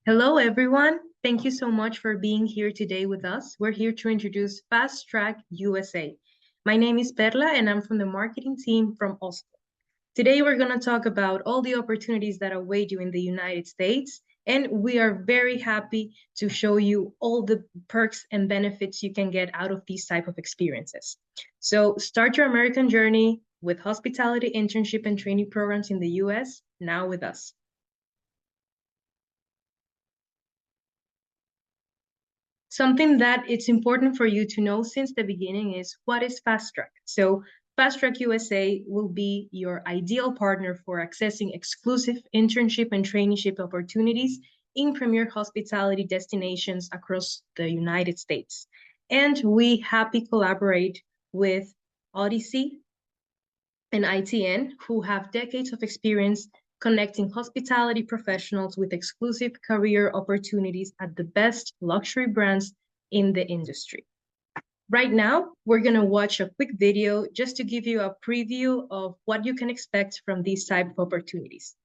Hello, everyone. Thank you so much for being here today with us. We're here to introduce Fast Track USA. My name is Perla, and I'm from the marketing team from Hosco. Today, we're going to talk about all the opportunities that await you in the United States, and we are very happy to show you all the perks and benefits you can get out of these type of experiences. So start your American journey with hospitality, internship, and trainee programs in the US now with us. Something that it's important for you to know since the beginning is what is Fast Track. So Fast Track USA will be your ideal partner for accessing exclusive internship and traineeship opportunities in premier hospitality destinations across the United States. And we happy collaborate with Odyssey and ITN, who have decades of experience connecting hospitality professionals with exclusive career opportunities at the best luxury brands in the industry. Right now, we're going to watch a quick video just to give you a preview of what you can expect from these type of opportunities.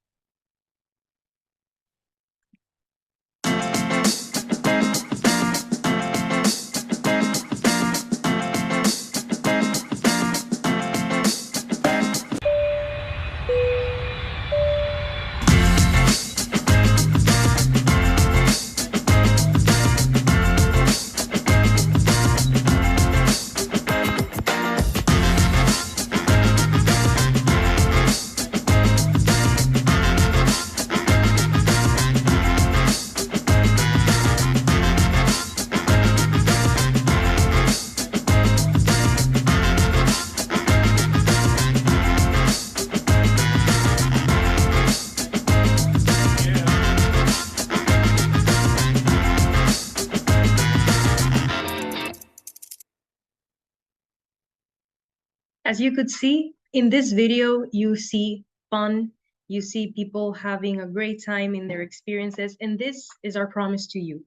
As you could see in this video, you see fun, you see people having a great time in their experiences, and this is our promise to you.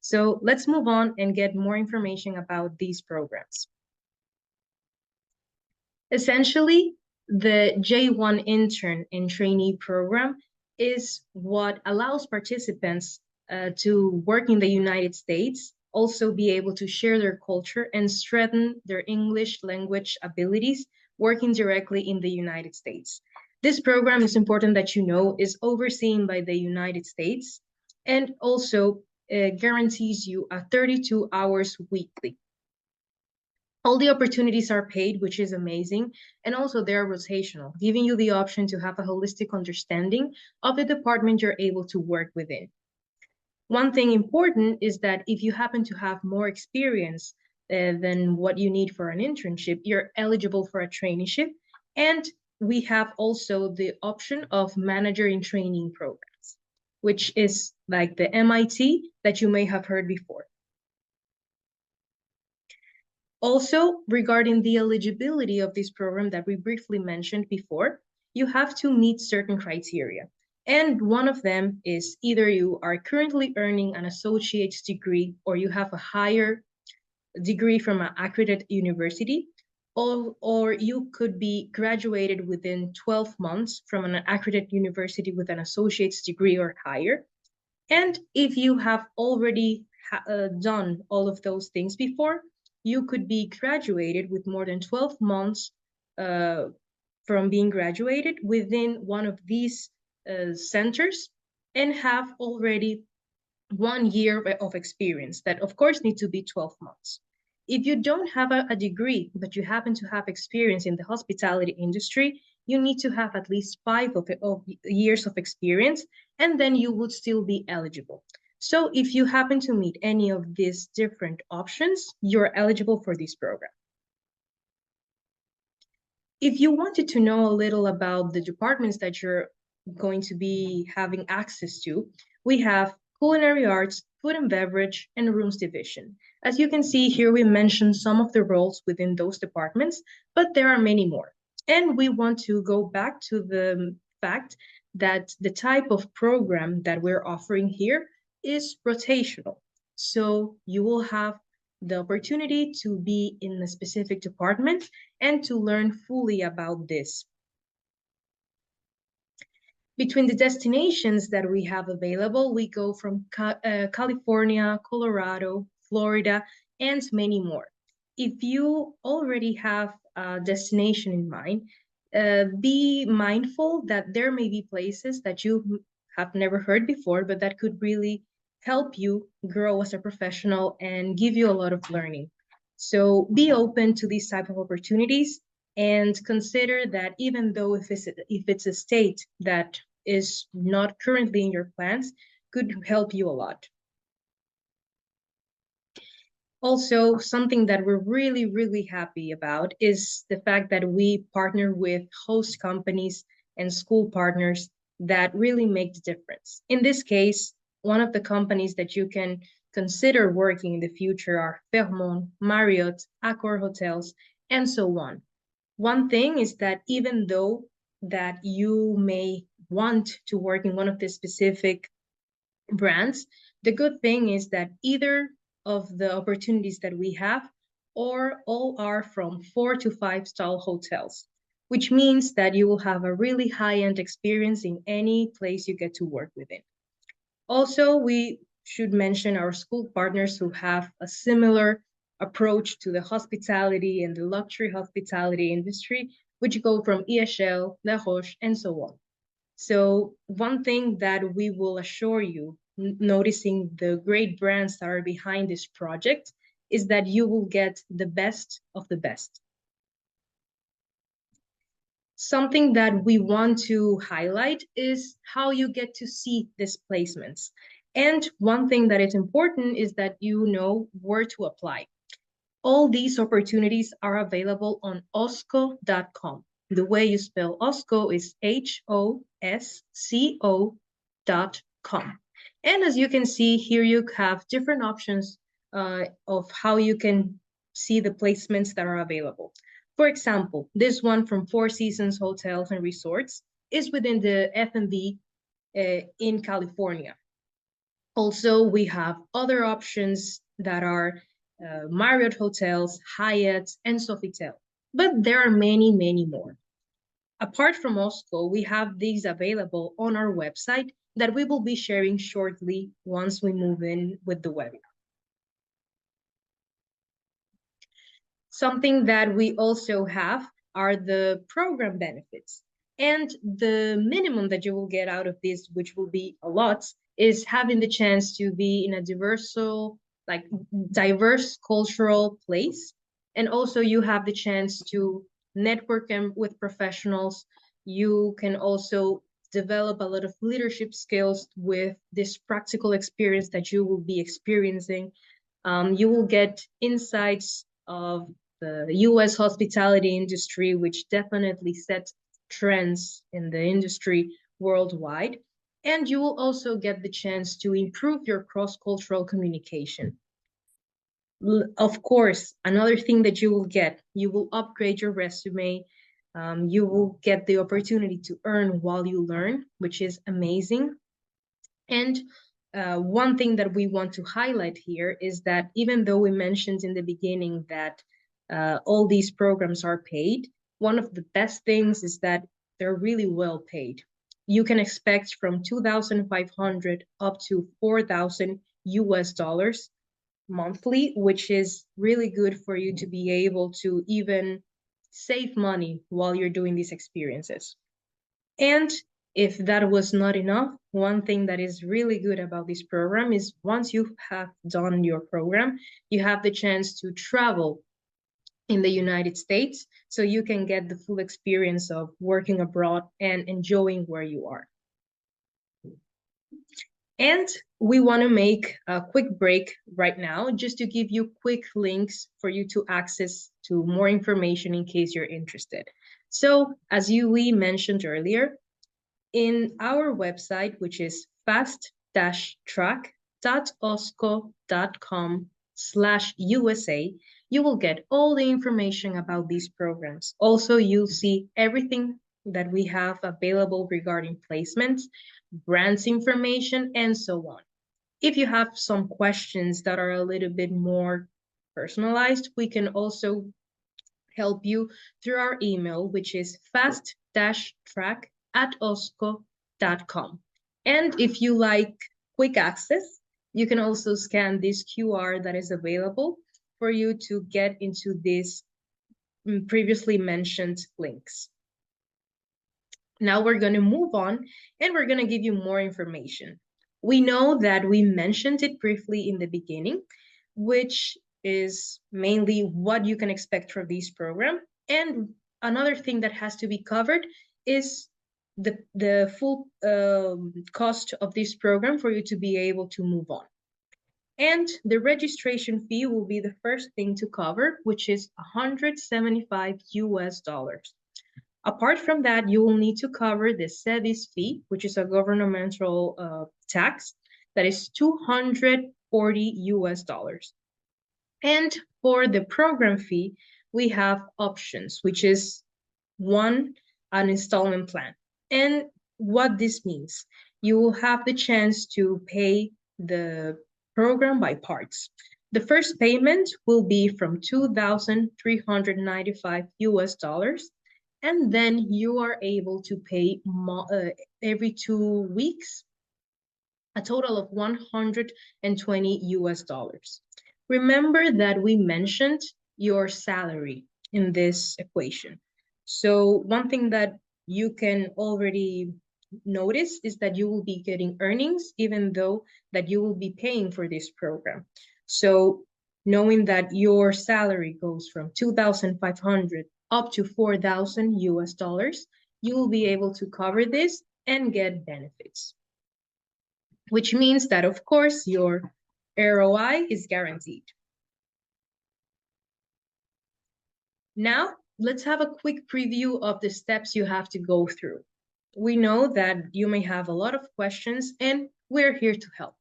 So let's move on and get more information about these programs. Essentially, the J1 Intern and Trainee Program is what allows participants to work in the United States, also be able to share their culture and strengthen their English language abilities working directly in the United States. This program, is important that you know, is overseen by the United States and also guarantees you a 32 hours weekly. All the opportunities are paid, which is amazing, and also they're rotational, giving you the option to have a holistic understanding of the department you're able to work within. One thing important is that if you happen to have more experience than what you need for an internship, you're eligible for a traineeship, and we have also the option of manager in training programs, which is like the MIT that you may have heard before. Also, regarding the eligibility of this program that we briefly mentioned before, you have to meet certain criteria. And one of them is either you are currently earning an associate's degree or you have a higher degree from an accredited university, or you could be graduated within 12 months from an accredited university with an associate's degree or higher. And if you have already done all of those things before, you could be graduated with more than 12 months from being graduated within one of these centers and have already 1 year of experience that of course need to be 12 months. If you don't have a degree, but you happen to have experience in the hospitality industry, you need to have at least 5 years of experience, and then you would still be eligible. So if you happen to meet any of these different options, you're eligible for this program. If you wanted to know a little about the departments that you're going to be having access to, we have culinary arts, food and beverage, and rooms division. As you can see here, we mentioned some of the roles within those departments, but there are many more. And we want to go back to the fact that the type of program that we're offering here is rotational. So you will have the opportunity to be in a specific department and to learn fully about this. Between the destinations that we have available, we go from California, Colorado, Florida, and many more. If you already have a destination in mind, be mindful that there may be places that you have never heard before, but that could really help you grow as a professional and give you a lot of learning. So be open to these type of opportunities and consider that even though if it's a state that is not currently in your plans, could help you a lot. Also, something that we're really, really happy about is the fact that we partner with host companies and school partners that really make the difference. In this case, one of the companies that you can consider working in the future are Fairmont, Marriott, Accor Hotels, and so on. One thing is that even though that you may want to work in one of the specific brands, the good thing is that either of the opportunities that we have or all are from 4 to 5 star hotels, which means that you will have a really high-end experience in any place you get to work within. Also, we should mention our school partners who have a similar approach to the hospitality and the luxury hospitality industry, which go from EHL, La Roche, and so on. So one thing that we will assure you, noticing the great brands that are behind this project, is that you will get the best of the best. Something that we want to highlight is how you get to see these placements. And one thing that is important is that you know where to apply. All these opportunities are available on hosco.com. The way you spell Hosco is HOSCO.com. And as you can see here, you have different options of how you can see the placements that are available. For example, this one from Four Seasons Hotels and Resorts is within the F&B in California. Also, we have other options that are Marriott Hotels, Hyatt, and Sofitel. But there are many, many more. Apart from Hosco, we have these available on our website that we will be sharing shortly once we move in with the webinar. Something that we also have are the program benefits. And the minimum that you will get out of this, which will be a lot, is having the chance to be in a diverse cultural place. And also you have the chance to network with professionals. You can also develop a lot of leadership skills with this practical experience that you will be experiencing. You will get insights of the US hospitality industry, which definitely sets trends in the industry worldwide. And you will also get the chance to improve your cross-cultural communication. Of course, another thing that you will upgrade your resume. You will get the opportunity to earn while you learn, which is amazing. And one thing that we want to highlight here is that even though we mentioned in the beginning that all these programs are paid, one of the best things is that they're really well paid. You can expect from 2,500 up to 4,000 US dollars monthly, which is really good for you to be able to even save money while you're doing these experiences. And if that was not enough, one thing that is really good about this program is once you have done your program, you have the chance to travel in the United States, so you can get the full experience of working abroad and enjoying where you are. And we want to make a quick break right now just to give you quick links for you to access to more information in case you're interested. So as we mentioned earlier, in our website, which is fast-track.hosco.com/USA, you will get all the information about these programs. Also, you'll see everything that we have available regarding placements, brands information, and so on. If you have some questions that are a little bit more personalized, we can also help you through our email, which is fast-track@hosco.com internship.com. And if you like quick access, you can also scan this QR that is available for you to get into these previously mentioned links. Now we're going to move on and we're going to give you more information. We know that we mentioned it briefly in the beginning, which is mainly what you can expect from this program. And another thing that has to be covered is the full cost of this program for you to be able to move on. And the registration fee will be the first thing to cover, which is $175. Apart from that, you will need to cover the SEVIS fee, which is a governmental tax that is $240. And for the program fee, we have options, which is an installment plan. And what this means, you will have the chance to pay the program by parts. The first payment will be from $2,395, and then you are able to pay every 2 weeks, a total of $120. Remember that we mentioned your salary in this equation. So one thing that you can already notice is that you will be getting earnings even though that you will be paying for this program. So knowing that your salary goes from 2,500 up to $4,000, you will be able to cover this and get benefits, which means that, of course, your ROI is guaranteed. Now, let's have a quick preview of the steps you have to go through. We know that you may have a lot of questions, and we're here to help.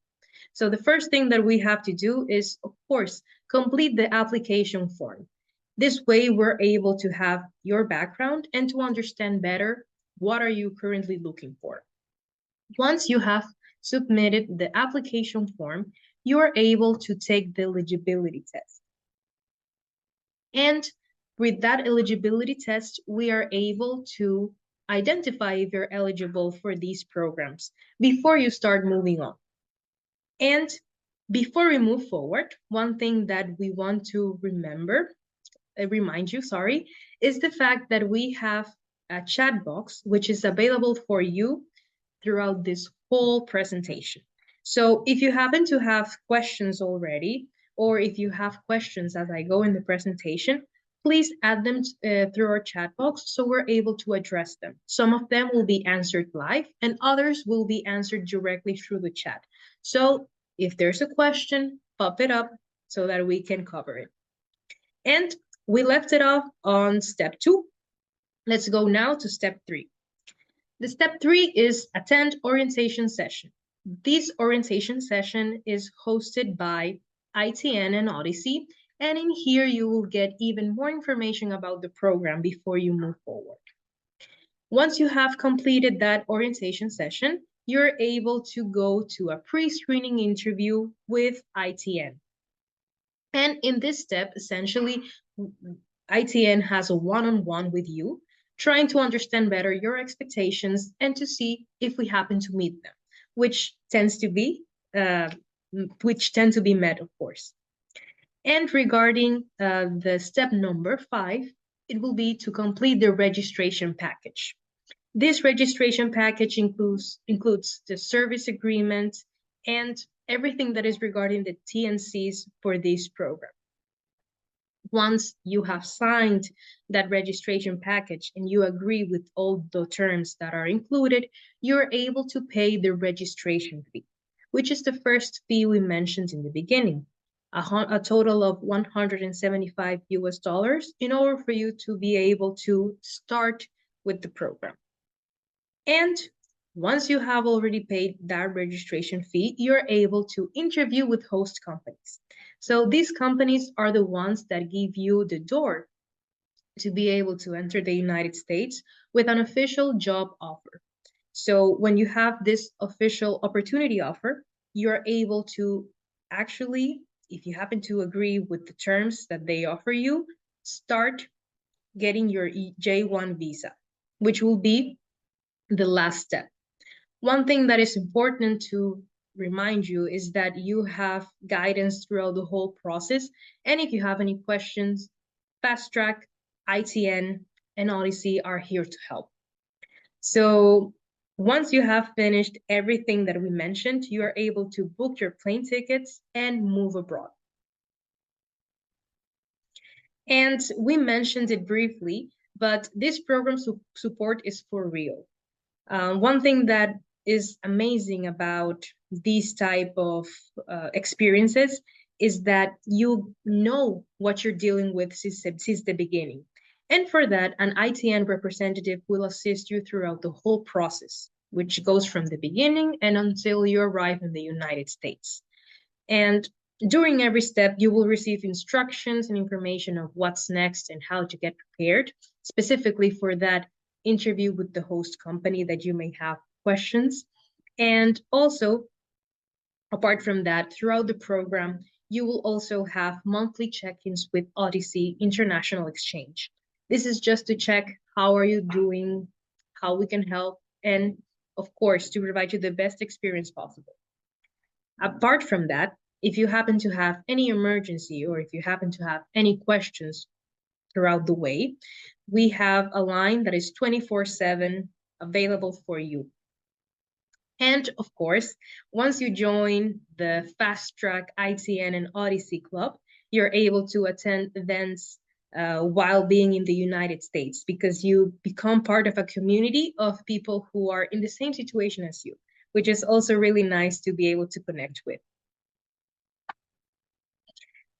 So the first thing that we have to do is, of course, complete the application form. This way, we're able to have your background and to understand better what are you currently looking for. Once you have submitted the application form, you are able to take the eligibility test. And with that eligibility test, we are able to identify if you're eligible for these programs before you start moving on. And before we move forward, one thing that we want to remind you, is the fact that we have a chat box, which is available for you throughout this whole presentation. So if you happen to have questions already, or if you have questions as I go in the presentation, please add them through our chat box so we're able to address them. Some of them will be answered live and others will be answered directly through the chat. So if there's a question, pop it up so that we can cover it. And we left it off on step 2. Let's go now to step 3. The step 3 is attend orientation session. This orientation session is hosted by ITN and Odyssey, and in here you will get even more information about the program before you move forward. Once you have completed that orientation session, you're able to go to a pre-screening interview with ITN. And in this step, essentially, ITN has a one-on-one with you, trying to understand better your expectations and to see if we happen to meet them, which tend to be met, of course. And regarding the step number 5, it will be to complete the registration package. This registration package includes the service agreement and everything that is regarding the T&Cs for this program. Once you have signed that registration package and you agree with all the terms that are included, you're able to pay the registration fee, which is the first fee we mentioned in the beginning, a total of $175 in order for you to be able to start with the program. And once you have already paid that registration fee, you're able to interview with host companies. So these companies are the ones that give you the door to be able to enter the United States with an official job offer. So when you have this official opportunity offer, you're able to actually, if you happen to agree with the terms that they offer you, start getting your J1 visa, which will be the last step. One thing that is important to remind you is that you have guidance throughout the whole process. And if you have any questions, Fast Track, ITN, and Odyssey are here to help. So once you have finished everything that we mentioned, you are able to book your plane tickets and move abroad. And we mentioned it briefly, but this program support is for real. One thing that is amazing about these type of experiences is that you know what you're dealing with since the beginning. And for that, an ITN representative will assist you throughout the whole process, which goes from the beginning and until you arrive in the United States. And during every step, you will receive instructions and information of what's next and how to get prepared, specifically for that interview with the host company that you may have questions. And also, apart from that, throughout the program, you will also have monthly check-ins with Odyssey International Exchange. This is just to check how are you doing, how we can help, and of course, to provide you the best experience possible. Apart from that, if you happen to have any emergency or if you happen to have any questions throughout the way, we have a line that is 24/7 available for you. And of course, once you join the Fast Track ITN and Odyssey Club, you're able to attend events while being in the United States because you become part of a community of people who are in the same situation as you, which is also really nice to be able to connect with.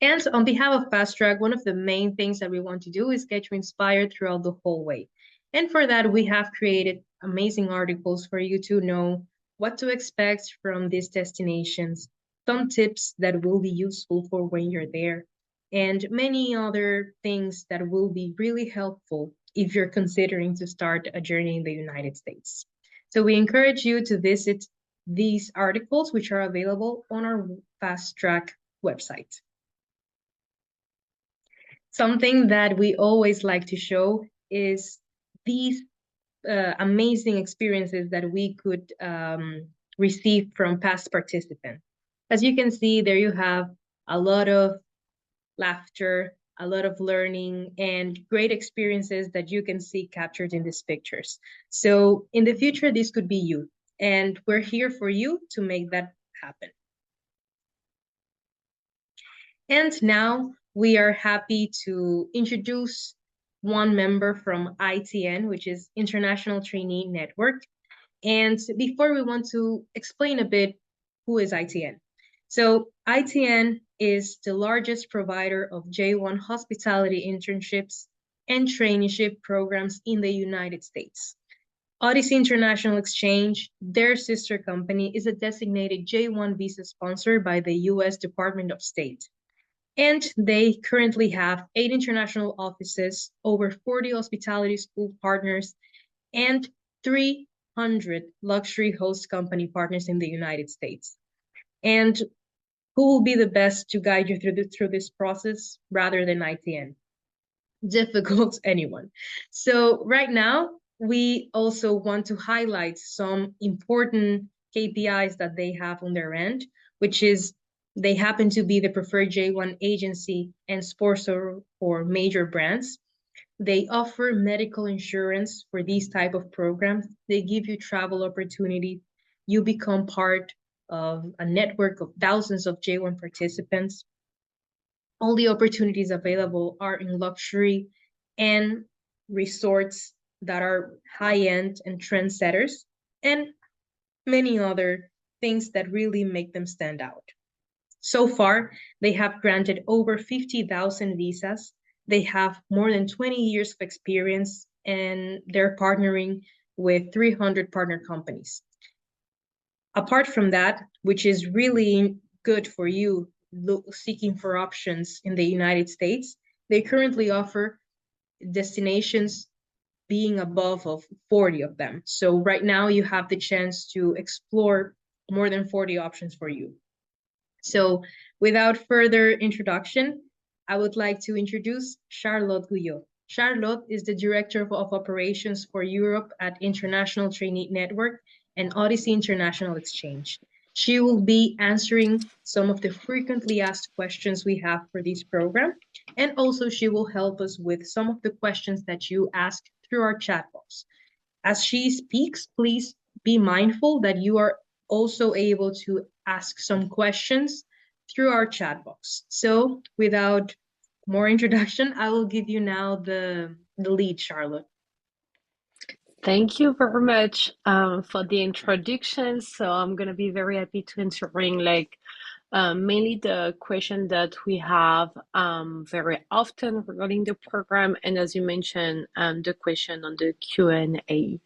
And on behalf of Fast Track, one of the main things that we want to do is get you inspired throughout the whole way. And for that, we have created amazing articles for you to know what to expect from these destinations, some tips that will be useful for when you're there, and many other things that will be really helpful if you're considering to start a journey in the United States. So we encourage you to visit these articles, which are available on our Fast Track website. Something that we always like to show is these amazing experiences that we could receive from past participants. As you can see, there you have a lot of laughter, a lot of learning, and great experiences that you can see captured in these pictures. So in the future, this could be you, and we're here for you to make that happen. And now we are happy to introduce one member from ITN, which is International Trainee Network. And before we want to explain a bit who is ITN. So ITN is the largest provider of J1 hospitality internships and traineeship programs in the United States. Odyssey International Exchange, their sister company, is a designated J1 visa sponsor by the US Department of State. And they currently have 8 international offices, over 40 hospitality school partners, and 300 luxury host company partners in the United States. And who will be the best to guide you through this process rather than ITN? Difficult anyone. So right now, we also want to highlight some important KPIs that they have on their end, which is they happen to be the preferred J1 agency and sponsor for major brands. They offer medical insurance for these type of programs. They give you travel opportunity. You become part of a network of thousands of J1 participants. All the opportunities available are in luxury and resorts that are high-end and trendsetters, and many other things that really make them stand out. So far, they have granted over 50,000 visas. They have more than 20 years of experience, and they're partnering with 300 partner companies. Apart from that, which is really good for you seeking for options in the United States, they currently offer destinations being above of 40 of them. So right now you have the chance to explore more than 40 options for you. So without further introduction, I would like to introduce Charlotte Guyot. Charlotte is the Director of Operations for Europe at International Trainee Network, and Odyssey International Exchange. She will be answering some of the frequently asked questions we have for this program, and also she will help us with some of the questions that you ask through our chat box. As she speaks, please be mindful that you are also able to ask some questions through our chat box. So without more introduction, I will give you now the lead, Charlotte. Thank you very much for the introduction. So I'm going to be very happy to answering mainly the question that we have very often regarding the program, and as you mentioned, the question on the Q&A.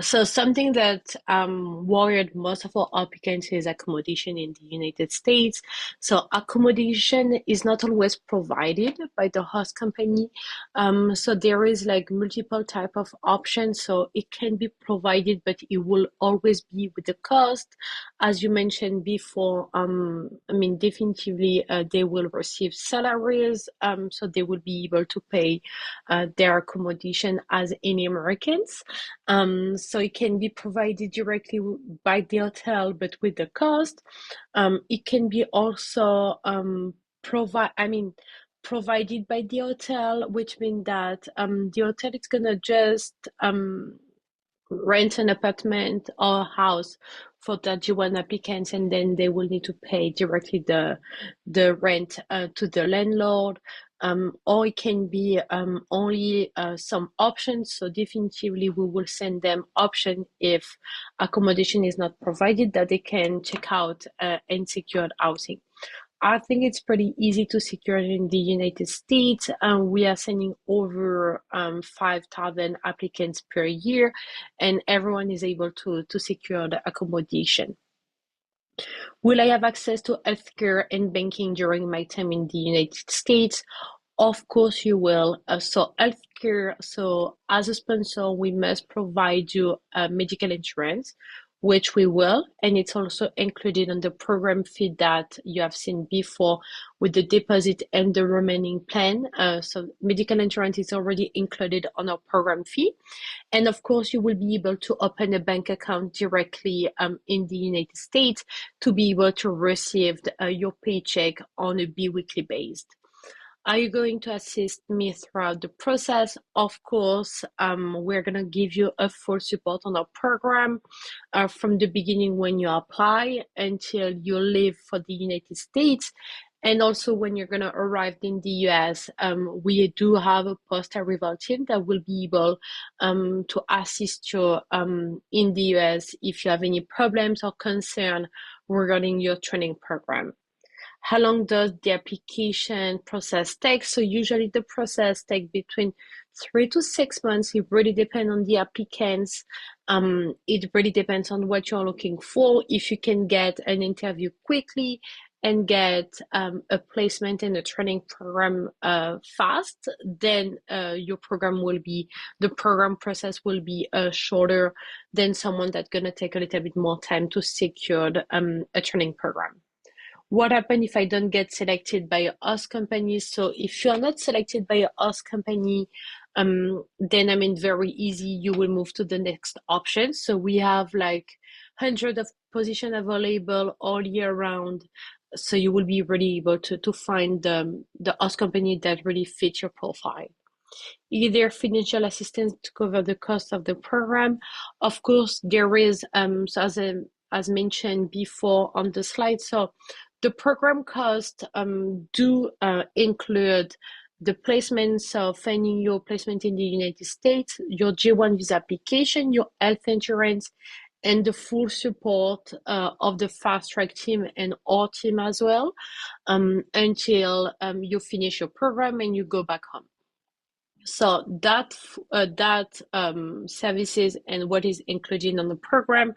So something that worried most of our applicants is accommodation in the United States. So accommodation is not always provided by the host company. So there is like multiple type of options. So it can be provided, but it will always be with the cost. As you mentioned before, I mean, definitively they will receive salaries. So they will be able to pay their accommodation as any Americans. So it can be provided directly by the hotel, but with the cost. It can be also provided by the hotel, which means that the hotel is gonna just rent an apartment or a house for the G1 applicants, and then they will need to pay directly the rent to the landlord. Or it can be only some options. So definitively we will send them option if accommodation is not provided, that they can check out unsecured housing. I think it's pretty easy to secure in the United States. We are sending over 5,000 applicants per year, and everyone is able to secure the accommodation. Will I have access to healthcare and banking during my time in the United States? Of course you will. So healthcare, so as a sponsor, we must provide you medical insurance, which we will, and it's also included on the program fee that you have seen before with the deposit and the remaining plan. So medical insurance is already included on our program fee. And of course, you will be able to open a bank account directly in the United States to be able to receive your paycheck on a bi-weekly basis. Are you going to assist me throughout the process? Of course, we're going to give you a full support on our program from the beginning when you apply until you leave for the United States. And also when you're going to arrive in the US, we do have a post-arrival team that will be able to assist you in the US if you have any problems or concern regarding your training program. How long does the application process take? So usually the process takes between 3 to 6 months. It really depends on the applicants. It really depends on what you're looking for. If you can get an interview quickly and get a placement in a training program fast, then the program process will be shorter than someone that's gonna take a little bit more time to secure a training program. What happens if I don't get selected by a host company? So if you're not selected by a host company, then I mean, very easy, you will move to the next option. So we have like hundreds of positions available all year round. So you will be really able to find the host company that really fits your profile. Either financial assistance to cover the cost of the program. Of course, there is, so as mentioned before on the slide, so the program costs do include the placement, so finding your placement in the United States, your J1 visa application, your health insurance, and the full support of the fast track team and our team as well, until you finish your program and you go back home. So that services and what is included on the program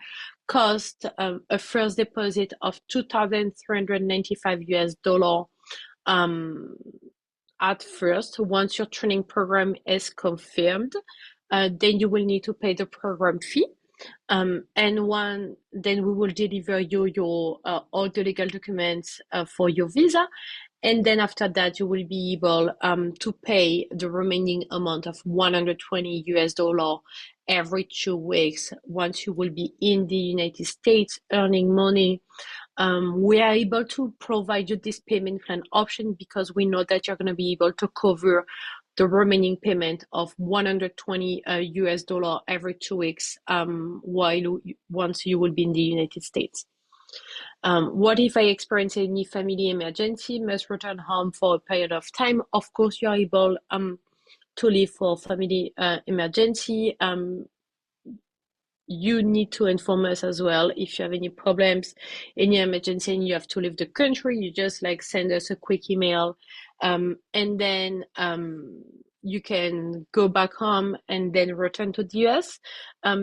cost a first deposit of $2,395 at first. Once your training program is confirmed, then you will need to pay the program fee. And then we will deliver you your all the legal documents for your visa. And then after that, you will be able to pay the remaining amount of $120 every 2 weeks once you will be in the United States earning money. We are able to provide you this payment plan option because we know that you're going to be able to cover the remaining payment of 120 US dollar every 2 weeks once you will be in the United States. What if I experience any family emergency, must return home for a period of time? Of course, you are able to leave for family emergency. You need to inform us as well if you have any problems, any emergency, and you have to leave the country. You just like send us a quick email, and then you can go back home and then return to the US.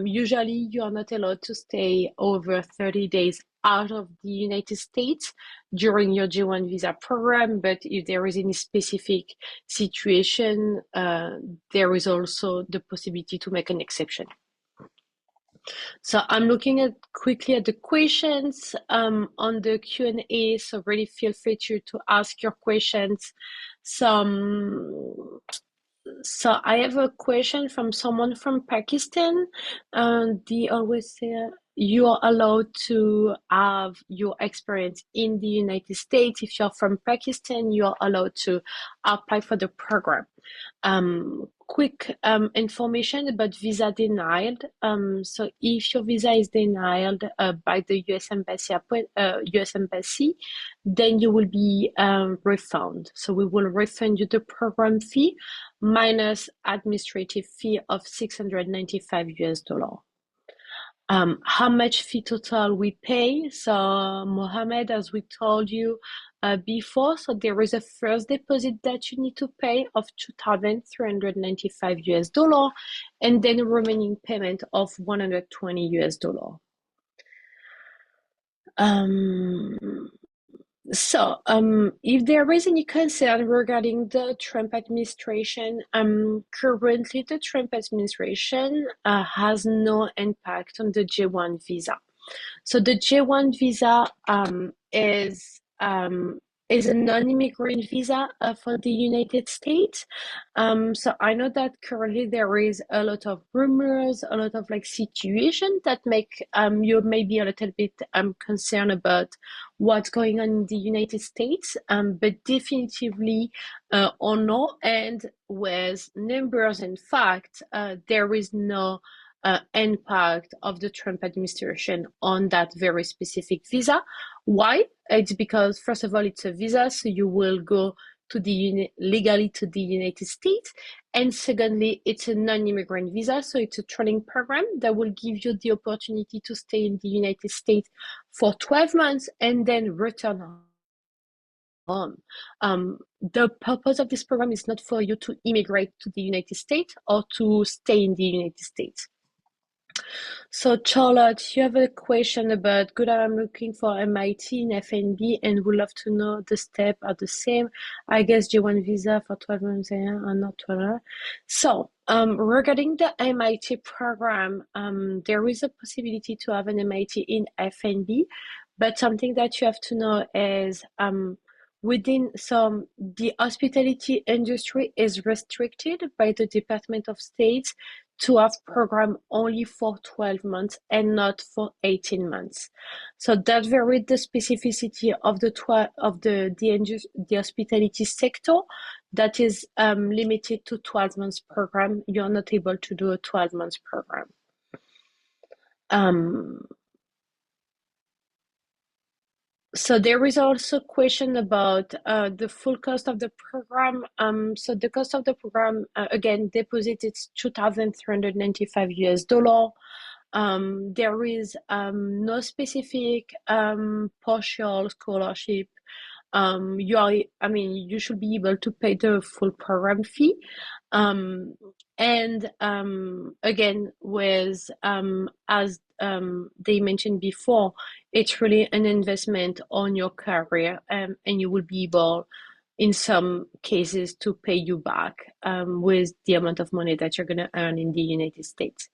Usually, you are not allowed to stay over 30 days out of the United States during your J1 visa program, but if there is any specific situation, there is also the possibility to make an exception. So I'm looking at quickly at the questions on the Q&A, so really feel free to ask your questions. So I have a question from someone from Pakistan. They always say you are allowed to have your experience in the United States. If you're from Pakistan, you are allowed to apply for the program. Quick information about visa denied. So if your visa is denied by the US Embassy, then you will be refunded. So we will refund you the program fee minus administrative fee of 695 US dollar. How much fee total we pay? So Mohammed, as we told you before, so there is a first deposit that you need to pay of 2,395 US dollar, and then a remaining payment of 120 US dollar. So, if there is any concern regarding the Trump administration, currently the Trump administration has no impact on the J1 visa. So the J1 visa is a non-immigrant visa for the United States. So I know that currently there is a lot of rumors, a lot of like situation that make you maybe a little bit concerned about what's going on in the United States. But definitively on our end, with numbers and facts, there is no impact of the Trump administration on that very specific visa. Why? It's because, first of all, it's a visa, so you will go to legally to the United States. And secondly, it's a non-immigrant visa, so it's a training program that will give you the opportunity to stay in the United States for 12 months and then return home. The purpose of this program is not for you to immigrate to the United States or to stay in the United States. So Charlotte, you have a question about good. I'm looking for MIT and FNB and would love to know the steps are the same. I guess J1 visa for 12 months and not 12. So regarding the MIT program, there is a possibility to have an MIT in FNB, but something that you have to know is the hospitality industry is restricted by the Department of State to have program only for 12 months and not for 18 months. So that varies the specificity of the hospitality sector that is limited to 12 months program. You're not able to do a 12 months program. So there is also a question about the full cost of the program. So the cost of the program, again, deposit it's 2,395 US dollar. There is no specific partial scholarship. You should be able to pay the full program fee. Again, with as they mentioned before, it's really an investment on your career, and you will be able, in some cases, to pay you back with the amount of money that you're going to earn in the United States.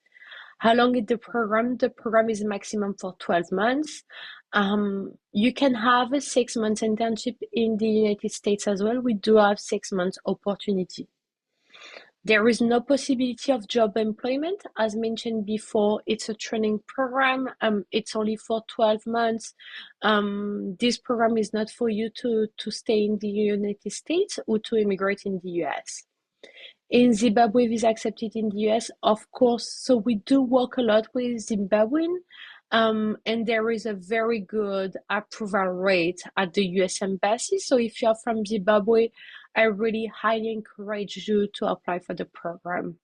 How long is the program? The program is maximum for 12 months. You can have a 6 months internship in the United States as well. We do have 6 months opportunity. There is no possibility of job employment. As mentioned before, it's a training program. It's only for 12 months. This program is not for you to stay in the United States or to immigrate in the US. In Zimbabwe, visa accepted in the US, of course. So we do work a lot with Zimbabwean, and there is a very good approval rate at the US Embassy. So if you're from Zimbabwe, I really highly encourage you to apply for the program.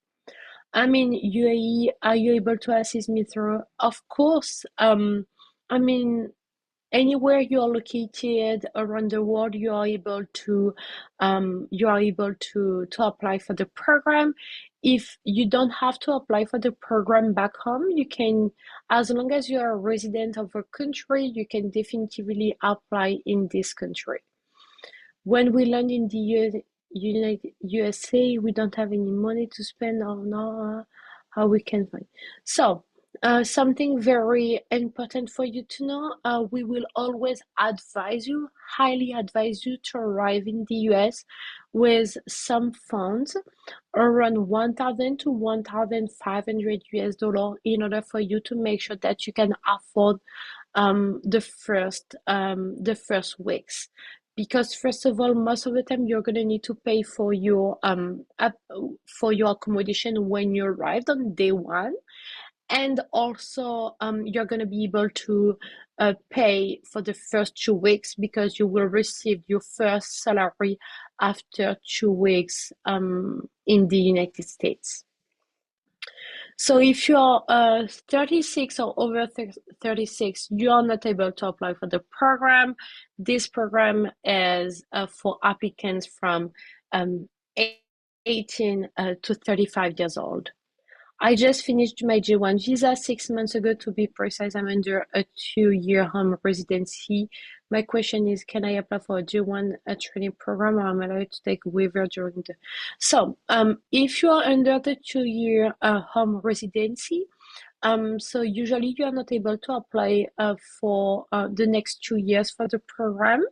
I'm in UAE. Are you able to assist me through? Of course. I mean, anywhere you are located around the world, you are able to apply for the program. If you don't have to apply for the program back home, you can, as long as you are a resident of a country, you can definitively apply in this country. When we land in the United USA, we don't have any money to spend on how we can find. So, something very important for you to know, we will always highly advise you to arrive in the US with some funds around 1,000 to 1,500 US dollar in order for you to make sure that you can afford the first weeks, because first of all, most of the time you're gonna need to pay for your accommodation when you arrived on day one, and also you're gonna be able to pay for the first 2 weeks because you will receive your first salary after 2 weeks in the United States. So if you are 36 or over 36, you are not able to apply for the program. This program is for applicants from 18 to 35 years old. I just finished my J1 visa 6 months ago. To be precise, I'm under a 2-year home residency. My question is, can I apply for a J1 training program, or am I allowed to take waiver during the... So, if you are under the 2-year home residency, so usually you are not able to apply for the next 2 years for the program.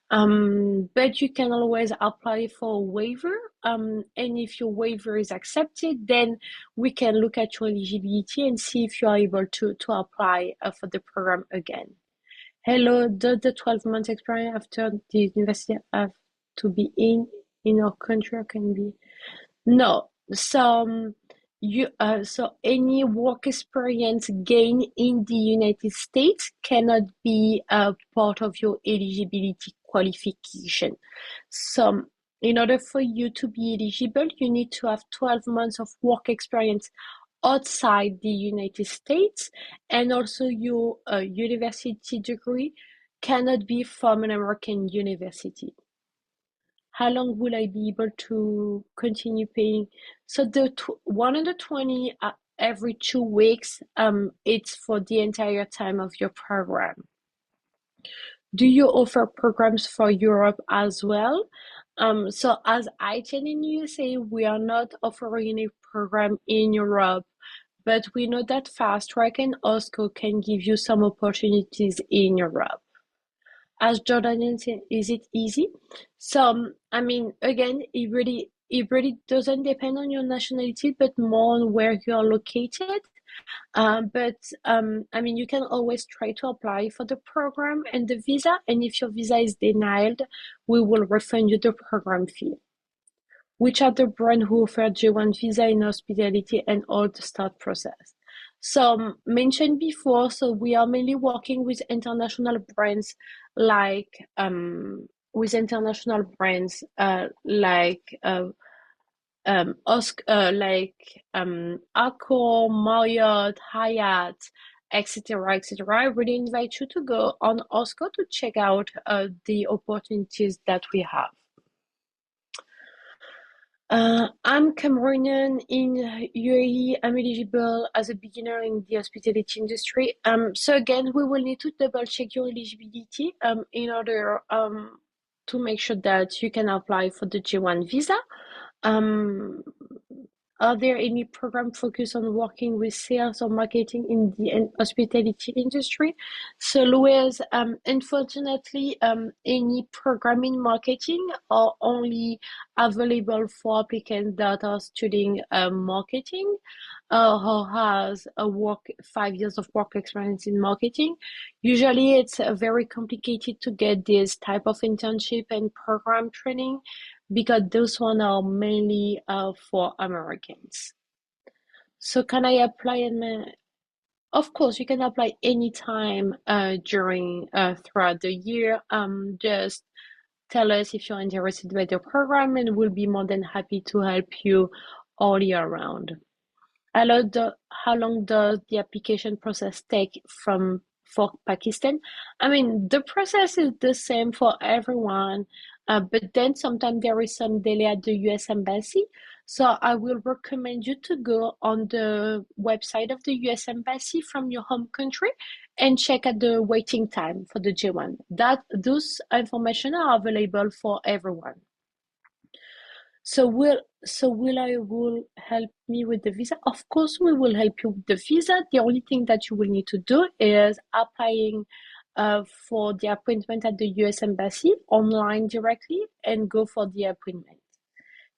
But you can always apply for a waiver. And if your waiver is accepted, then we can look at your eligibility and see if you are able to apply for the program again. Hello, does the 12 months experience after the university have to be in our country, or can be? No. So so any work experience gained in the United States cannot be a part of your eligibility qualification. So in order for you to be eligible, you need to have 12 months of work experience outside the United States, and also your university degree cannot be from an American university. How long will I be able to continue paying? So the 120 every 2 weeks, it's for the entire time of your program. Do you offer programs for Europe as well? So as ITN in USA, we are not offering any program in Europe, but we know that Fast Track and Hosco can give you some opportunities in Europe. As Jordanian said, is it easy? So, I mean, again, it really doesn't depend on your nationality, but more on where you are located. But I mean, you can always try to apply for the program and the visa, and if your visa is denied, we will refund you the program fee. Which are the brands who offer J1 visa in hospitality and all the start process? So mentioned before, so we are mainly working with international brands like Accor, Marriott, Hyatt, etc., etc. I really invite you to go on Hosco to check out the opportunities that we have. I'm Cameroonian in UAE. I'm eligible as a beginner in the hospitality industry. So again, we will need to double check your eligibility in order to make sure that you can apply for the J1 visa. Are there any program focused on working with sales or marketing in the hospitality industry? So, Louise, unfortunately, any program in marketing are only available for applicants that are studying marketing who has 5 years of work experience in marketing. Usually, it's very complicated to get this type of internship and program training because those one are mainly for Americans. So can I apply of course, you can apply anytime during throughout the year. Just tell us if you're interested by the program and we'll be more than happy to help you all year round. How long does the application process take for Pakistan? I mean, the process is the same for everyone, but then sometimes there is some delay at the US Embassy. So I will recommend you to go on the website of the US Embassy from your home country and check at the waiting time for the J1. Those information are available for everyone. So will help me with the visa? Of course, we will help you with the visa. The only thing that you will need to do is applying for the appointment at the US Embassy online directly and go for the appointment.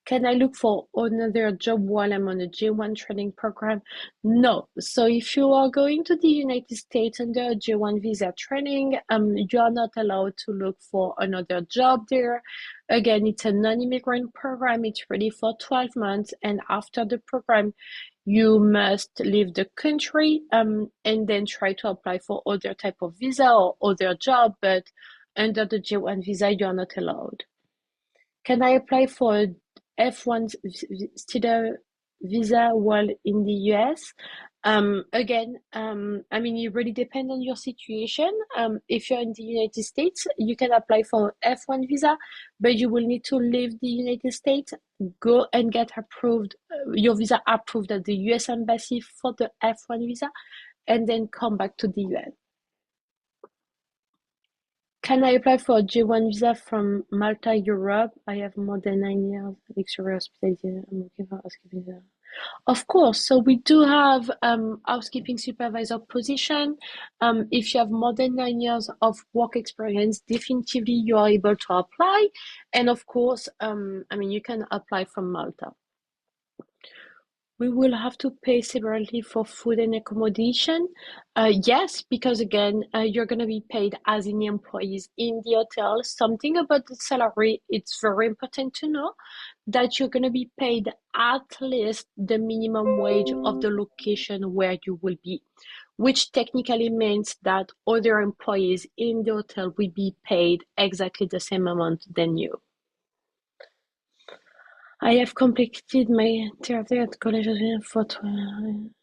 Can I look for another job while I'm on a J1 training program? No. So if you are going to the United States under a J1 visa training, you are not allowed to look for another job there. Again, it's a non-immigrant program. It's ready for 12 months. And after the program, you must leave the country and then try to apply for other type of visa or other job. But under the J1 visa, you are not allowed. Can I apply for a F1 student visa while in the US? Again, I mean, it really depends on your situation. If you're in the United States, you can apply for F1 visa, but you will need to leave the United States, go and get approved, your visa approved at the US Embassy for the F1 visa, and then come back to the US. Can I apply for a J1 visa from Malta, Europe? I have more than 9 years of experience hospitality. I'm looking for a housekeeping visa. Of course. So we do have housekeeping supervisor position. If you have more than 9 years of work experience, definitively you are able to apply. And of course, I mean, you can apply from Malta. We will have to pay separately for food and accommodation. Yes, because again, you're going to be paid as any employees in the hotel. Something about the salary, it's very important to know that you're going to be paid at least the minimum wage of the location where you will be, which technically means that other employees in the hotel will be paid exactly the same amount than you. I have completed my therapy at college for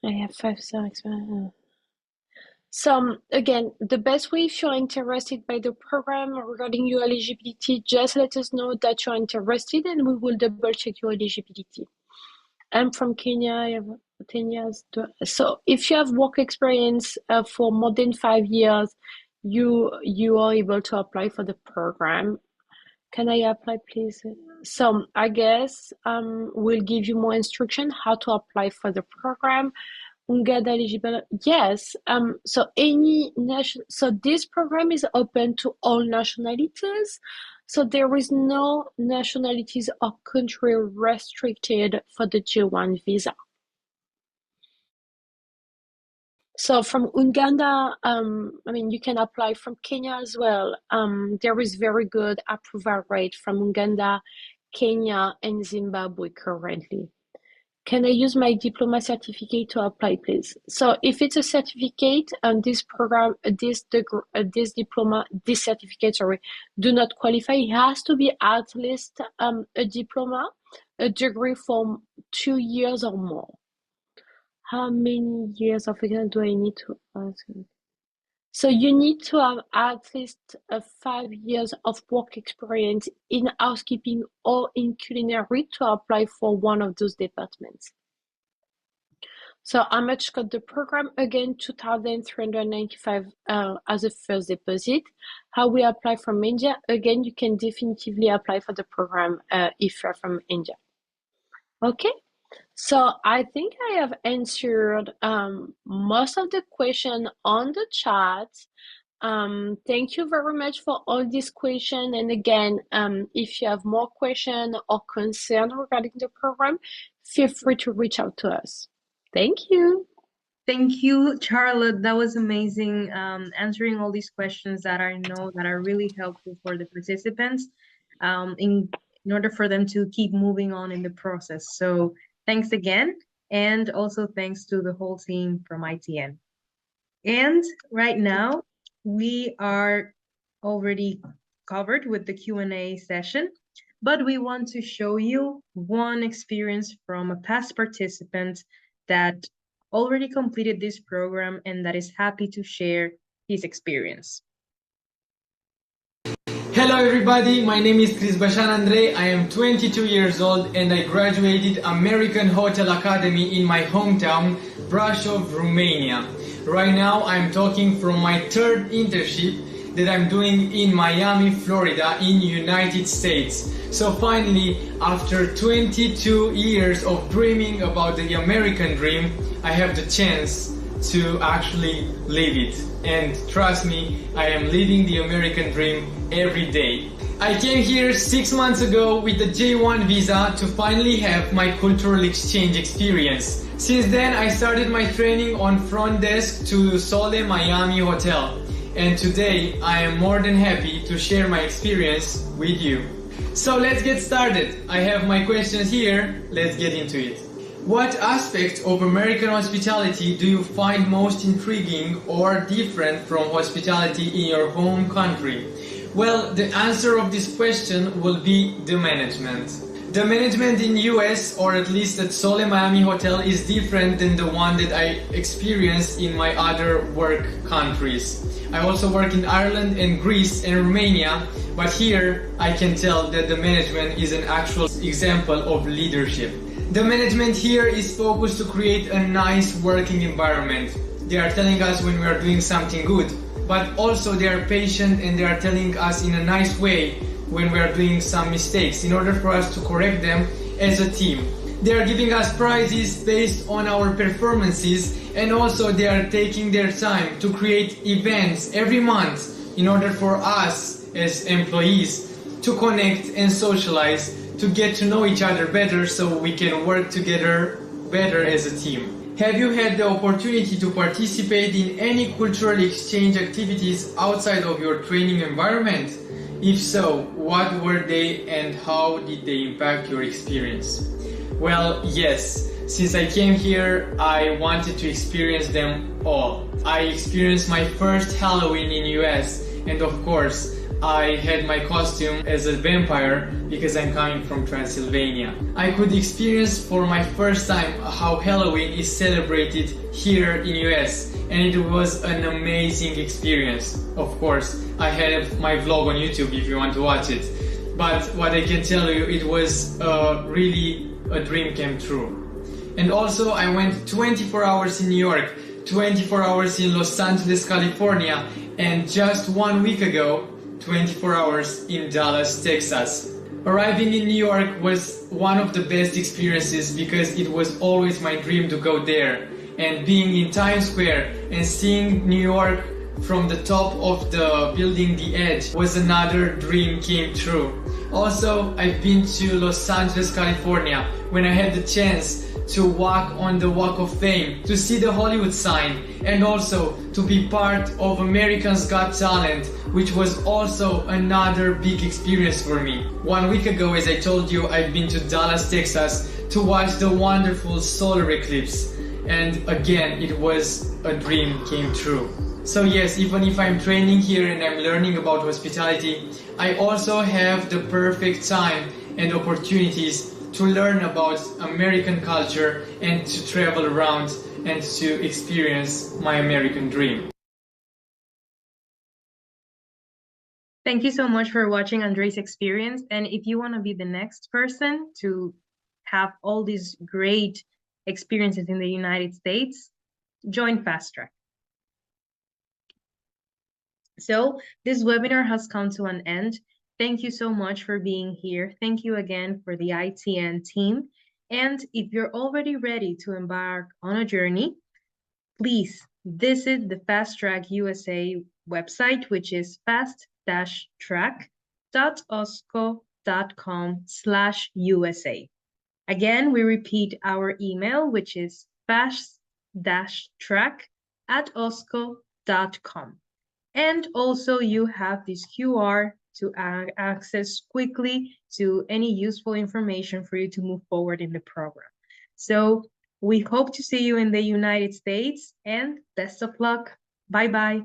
I have 5 years experience. So again, the best way if you're interested by the program regarding your eligibility, just let us know that you're interested and we will double check your eligibility. I'm from Kenya, I have 10 years. So if you have work experience for more than 5 years, you are able to apply for the program. Can I apply, please? So I guess we'll give you more instruction how to apply for the program. Get eligible. Yes. So this program is open to all nationalities. So there is no nationalities or country restricted for the J1 visa. So from Uganda, I mean, you can apply from Kenya as well. There is very good approval rate from Uganda, Kenya, and Zimbabwe currently. Can I use my diploma certificate to apply, please? So if it's a certificate and this program, this diploma, this certificate, sorry, do not qualify, it has to be at least a diploma, a degree from 2 years or more. How many years of experience do I need to ask? So you need to have at least 5 years of work experience in housekeeping or in culinary to apply for one of those departments. So how much cost the program? Again, 2,395 as a first deposit. How we apply from India? Again, you can definitively apply for the program if you're from India. Okay. So I think I have answered most of the question on the chat. Thank you very much for all these questions. And again, if you have more questions or concern regarding the program, feel free to reach out to us. Thank you. Thank you, Charlotte. That was amazing, answering all these questions that I know that are really helpful for the participants, in order for them to keep moving on in the process. So thanks again, and also thanks to the whole team from ITN. And right now, we are already covered with the Q&A session, but we want to show you one experience from a past participant that already completed this program and that is happy to share his experience. Hello everybody, my name is Chris Bashan Andre, I am 22 years old and I graduated American Hotel Academy in my hometown, Brașov, Romania. Right now I'm talking from my third internship that I'm doing in Miami, Florida in United States. So finally, after 22 years of dreaming about the American dream, I have the chance to actually live it. And trust me, I am living the American dream every day. I came here 6 months ago with the J1 visa to finally have my cultural exchange experience. Since then, I started my training on front desk to Sole Miami Hotel. And today, I am more than happy to share my experience with you. So let's get started. I have my questions here. Let's get into it. What aspect of American hospitality do you find most intriguing or different from hospitality in your home country? Well, the answer of this question will be the management. The management in US, or at least at Sole Miami Hotel, is different than the one that I experienced in my other work countries. I also work in Ireland and Greece and Romania, but here I can tell that the management is an actual example of leadership. The management here is focused to create a nice working environment. They are telling us when we are doing something good, but also they are patient and they are telling us in a nice way when we are doing some mistakes in order for us to correct them as a team. They are giving us prizes based on our performances, and also they are taking their time to create events every month in order for us as employees to connect and socialize, to get to know each other better so we can work together better as a team. Have you had the opportunity to participate in any cultural exchange activities outside of your training environment? If so, what were they and how did they impact your experience? Well, yes. Since I came here, I wanted to experience them all. I experienced my first Halloween in US, and of course, I had my costume as a vampire because I'm coming from Transylvania. I could experience for my first time how Halloween is celebrated here in US, and it was an amazing experience. Of course, I have my vlog on YouTube if you want to watch it. But what I can tell you, it was really a dream came true. And also I went 24 hours in New York, 24 hours in Los Angeles, California, and just 1 week ago, 24 hours in Dallas, Texas. Arriving in New York was one of the best experiences because it was always my dream to go there. And being in Times Square and seeing New York from the top of the building, The Edge, was another dream came true. Also, I've been to Los Angeles, California, when I had the chance to walk on the Walk of Fame, to see the Hollywood sign, and also to be part of America's Got Talent, which was also another big experience for me. 1 week ago, as I told you, I've been to Dallas, Texas to watch the wonderful solar eclipse. And again, it was a dream came true. So yes, even if I'm training here and I'm learning about hospitality, I also have the perfect time and opportunities to learn about American culture and to travel around and to experience my American dream. Thank you so much for watching Andre's experience. And if you want to be the next person to have all these great experiences in the United States, join Fast Track. So this webinar has come to an end. Thank you so much for being here. Thank you again for the ITN team. And if you're already ready to embark on a journey, please visit the Fast Track USA website, which is fast-track.osco.com/USA. Again, we repeat our email, which is fast-track@osco.com. And also you have this QR to access quickly to any useful information for you to move forward in the program. So we hope to see you in the United States, and best of luck. Bye-bye.